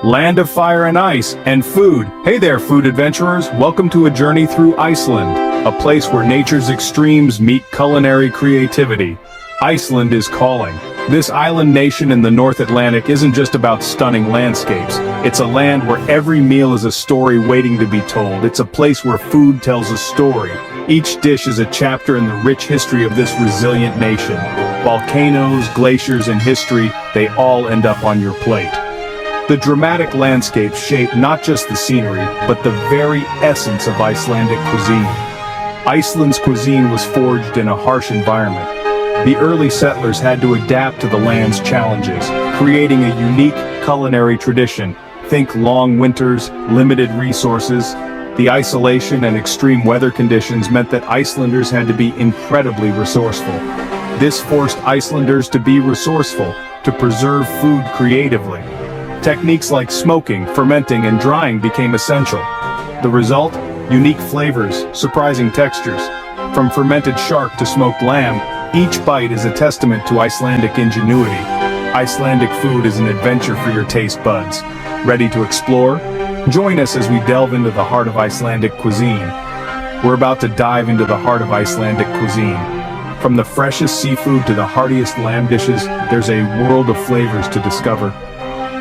land of fire and ice, and food. Hey there, food adventurers, welcome to a journey through Iceland, a place where nature's extremes meet culinary creativity. Iceland is calling. This island nation in the North Atlantic isn't just about stunning landscapes. It's a land where every meal is a story waiting to be told. It's a place where food tells a story. Each dish is a chapter in the rich history of this resilient nation. Volcanoes, glaciers, and history, they all end up on your plate. The dramatic landscapes shape not just the scenery, but the very essence of Icelandic cuisine. Iceland's cuisine was forged in a harsh environment. The early settlers had to adapt to the land's challenges, creating a unique culinary tradition. Think long winters, limited resources. The isolation and extreme weather conditions meant that Icelanders had to be incredibly resourceful. This forced Icelanders to be resourceful, to preserve food creatively. Techniques like smoking, fermenting, and drying became essential. The result? Unique flavors, surprising textures. From fermented shark to smoked lamb, each bite is a testament to Icelandic ingenuity. Icelandic food is an adventure for your taste buds. Ready to explore? Join us as we delve into the heart of Icelandic cuisine. We're about to dive into the heart of Icelandic cuisine. From the freshest seafood to the heartiest lamb dishes, there's a world of flavors to discover.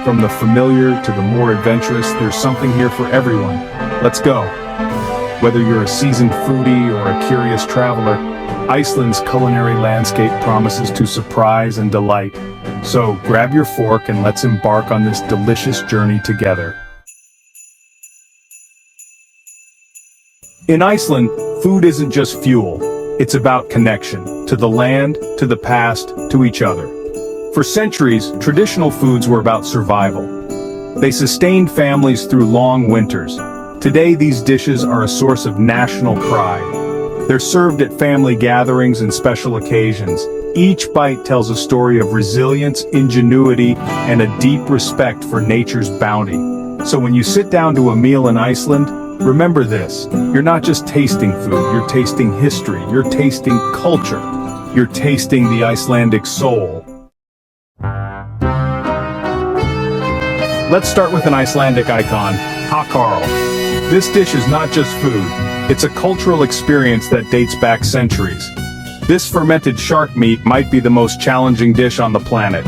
From the familiar to the more adventurous, there's something here for everyone. Let's go. Whether you're a seasoned foodie or a curious traveler, Iceland's culinary landscape promises to surprise and delight. So grab your fork and let's embark on this delicious journey together. In Iceland, food isn't just fuel. It's about connection, to the land, to the past, to each other. For centuries, traditional foods were about survival. They sustained families through long winters. Today, these dishes are a source of national pride. They're served at family gatherings and special occasions. Each bite tells a story of resilience, ingenuity, and a deep respect for nature's bounty. So when you sit down to a meal in Iceland, remember this: you're not just tasting food, you're tasting history, you're tasting culture, you're tasting the Icelandic soul. Let's start with an Icelandic icon, Hjalmar. This dish is not just food, it's a cultural experience that dates back centuries. This fermented shark meat might be the most challenging dish on the planet.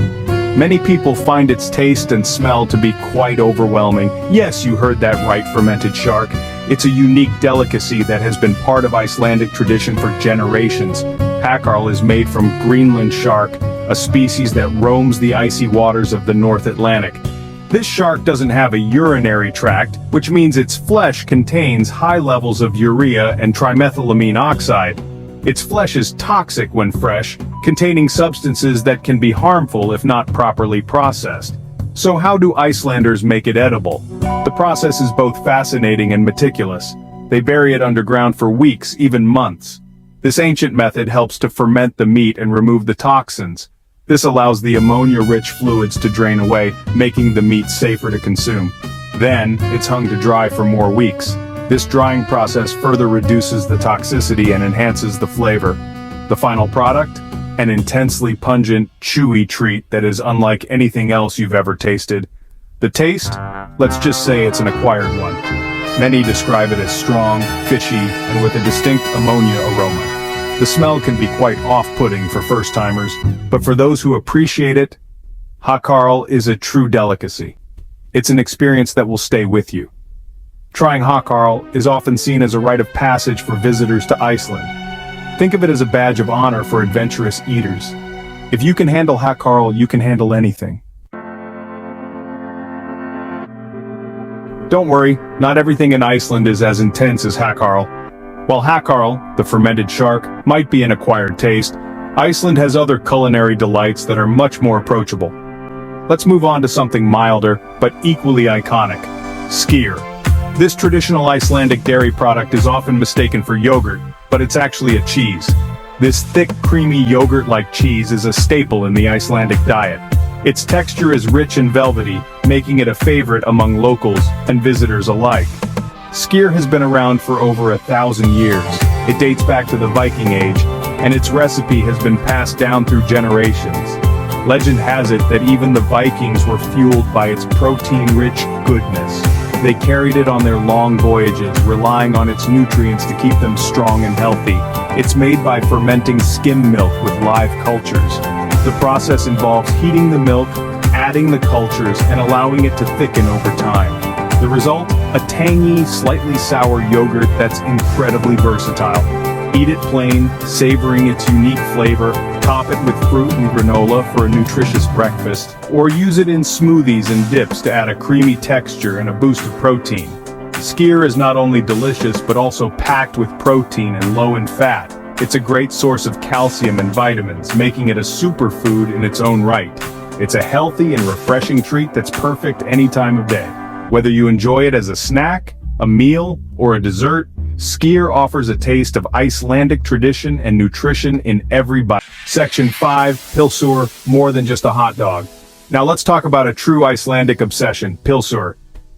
Many people find its taste and smell to be quite overwhelming. Yes, you heard that right, fermented shark. It's a unique delicacy that has been part of Icelandic tradition for generations. Hjalmar is made from Greenland shark, a species that roams the icy waters of the North Atlantic. This shark doesn't have a urinary tract, which means its flesh contains high levels of urea and trimethylamine oxide. Its flesh is toxic when fresh, containing substances that can be harmful if not properly processed. So how do Icelanders make it edible? The process is both fascinating and meticulous. They bury it underground for weeks, even months. This ancient method helps to ferment the meat and remove the toxins. This allows the ammonia-rich fluids to drain away, making the meat safer to consume. Then, it's hung to dry for more weeks. This drying process further reduces the toxicity and enhances the flavor. The final product? An intensely pungent, chewy treat that is unlike anything else you've ever tasted. The taste? Let's just say it's an acquired one. Many describe it as strong, fishy, and with a distinct ammonia aroma. The smell can be quite off-putting for first-timers, but for those who appreciate it, Hjalmar is a true delicacy. It's an experience that will stay with you. Trying Hjalmar is often seen as a rite of passage for visitors to Iceland. Think of it as a badge of honor for adventurous eaters. If you can handle Hjalmar, you can handle anything. Don't worry, not everything in Iceland is as intense as Hjalmar. While Hjalmar, the fermented shark, might be an acquired taste, Iceland has other culinary delights that are much more approachable. Let's move on to something milder, but equally iconic: Skir. This traditional Icelandic dairy product is often mistaken for yogurt, but it's actually a cheese. This thick, creamy yogurt-like cheese is a staple in the Icelandic diet. Its texture is rich and velvety, making it a favorite among locals and visitors alike. Skir has been around for over 1,000 years. It dates back to the Viking Age, and its recipe has been passed down through generations. Legend has it that even the Vikings were fueled by its protein-rich goodness. They carried it on their long voyages, relying on its nutrients to keep them strong and healthy. It's made by fermenting skim milk with live cultures. The process involves heating the milk, adding the cultures, and allowing it to thicken over time. The result? A tangy, slightly sour yogurt that's incredibly versatile. Eat it plain, savoring its unique flavor, top it with fruit and granola for a nutritious breakfast, or use it in smoothies and dips to add a creamy texture and a boost of protein. Skir is not only delicious but also packed with protein and low in fat. It's a great source of calcium and vitamins, making it a superfood in its own right. It's a healthy and refreshing treat that's perfect any time of day. Whether you enjoy it as a snack, a meal, or a dessert, Skir offers a taste of Icelandic tradition and nutrition in every bite. Section 5, Pilsur, more than just a hot dog. Now let's talk about a true Icelandic obsession, Pilsur.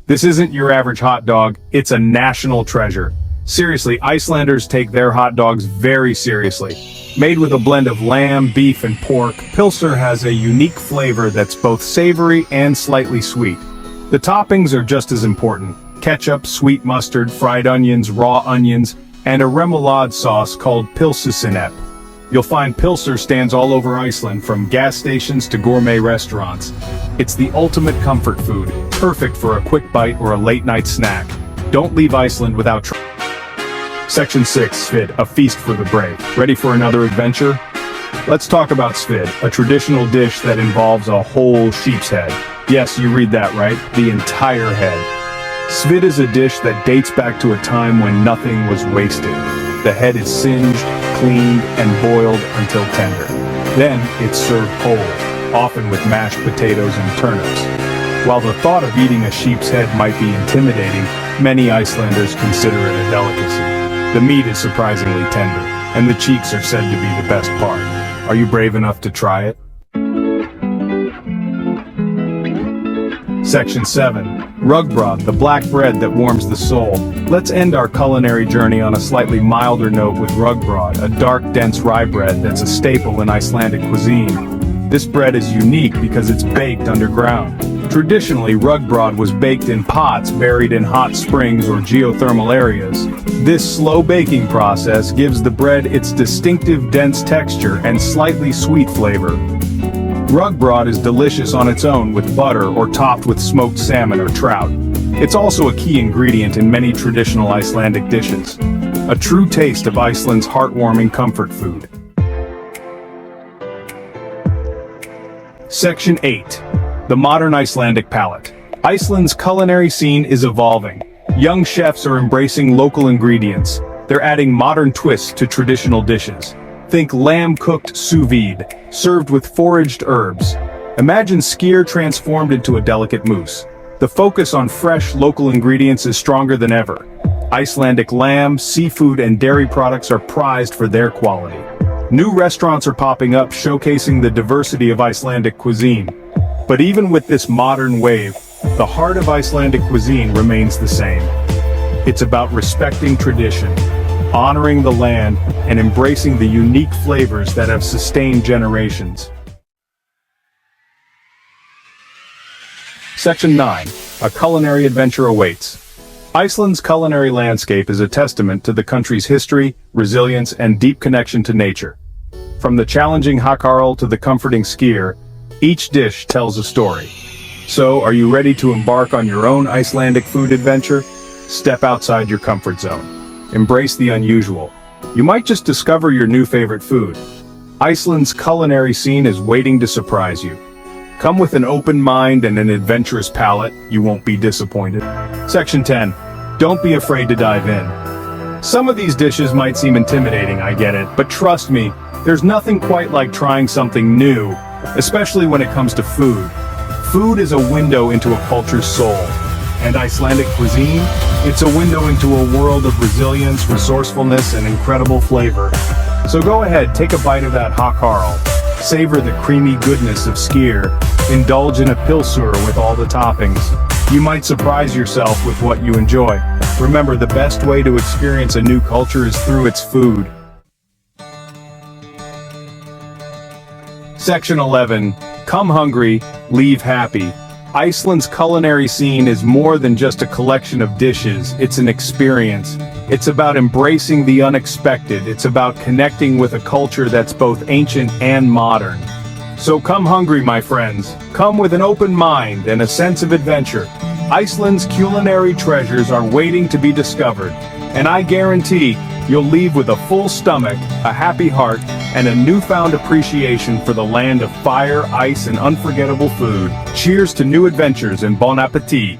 This isn't your average hot dog, it's a national treasure. Seriously, Icelanders take their hot dogs very seriously. Made with a blend of lamb, beef, and pork, Pilsur has a unique flavor that's both savory and slightly sweet. The toppings are just as important. Ketchup, sweet mustard, fried onions, raw onions, and a remoulade sauce called pilsusinep. You'll find Pilsur stands all over Iceland, from gas stations to gourmet restaurants. It's the ultimate comfort food, perfect for a quick bite or a late-night snack. Don't leave Iceland without trying. Section 6, Svid, a feast for the brave. Ready for another adventure? Let's talk about Svid, a traditional dish that involves a whole sheep's head. Yes, you read that right, the entire head. Svid is a dish that dates back to a time when nothing was wasted. The head is singed, cleaned, and boiled until tender. Then it's served whole, often with mashed potatoes and turnips. While the thought of eating a sheep's head might be intimidating, many Icelanders consider it a delicacy. The meat is surprisingly tender, and the cheeks are said to be the best part. Are you brave enough to try it? Section 7. Rugbro, the black bread that warms the soul. Let's end our culinary journey on a slightly milder note with Rugbro, a dark, dense rye bread that's a staple in Icelandic cuisine. This bread is unique because it's baked underground. Traditionally, Rugbro was baked in pots buried in hot springs or geothermal areas. This slow baking process gives the bread its distinctive dense texture and slightly sweet flavor. Rugbro is delicious on its own with butter or topped with smoked salmon or trout. It's also a key ingredient in many traditional Icelandic dishes. A true taste of Iceland's heartwarming comfort food. Section 8. The modern Icelandic palate. Iceland's culinary scene is evolving. Young chefs are embracing local ingredients. They're adding modern twists to traditional dishes. Think lamb cooked sous vide, served with foraged herbs. Imagine Skir transformed into a delicate mousse. The focus on fresh, local ingredients is stronger than ever. Icelandic lamb, seafood, and dairy products are prized for their quality. New restaurants are popping up, showcasing the diversity of Icelandic cuisine. But even with this modern wave, the heart of Icelandic cuisine remains the same. It's about respecting tradition, honoring the land, and embracing the unique flavors that have sustained generations. Section 9. A culinary adventure awaits. Iceland's culinary landscape is a testament to the country's history, resilience, and deep connection to nature. From the challenging hakkarl to the comforting Skir, each dish tells a story. So, are you ready to embark on your own Icelandic food adventure? Step outside your comfort zone. Embrace the unusual. You might just discover your new favorite food. Iceland's culinary scene is waiting to surprise you. Come with an open mind and an adventurous palate, you won't be disappointed. Section 10. Don't be afraid to dive in. Some of these dishes might seem intimidating, I get it, but trust me, there's nothing quite like trying something new, especially when it comes to food. Food is a window into a culture's soul. And Icelandic cuisine? It's a window into a world of resilience, resourcefulness, and incredible flavor. So go ahead, take a bite of that hakkarl. Savor the creamy goodness of Skir. Indulge in a pilsur with all the toppings. You might surprise yourself with what you enjoy. Remember, the best way to experience a new culture is through its food. Section 11. Come hungry, leave happy. Iceland's culinary scene is more than just a collection of dishes, it's an experience. It's about embracing the unexpected, it's about connecting with a culture that's both ancient and modern. So come hungry, my friends. Come with an open mind and a sense of adventure. Iceland's culinary treasures are waiting to be discovered, and I guarantee you'll leave with a full stomach, a happy heart, and a newfound appreciation for the land of fire, ice, and unforgettable food. Cheers to new adventures and bon appetit!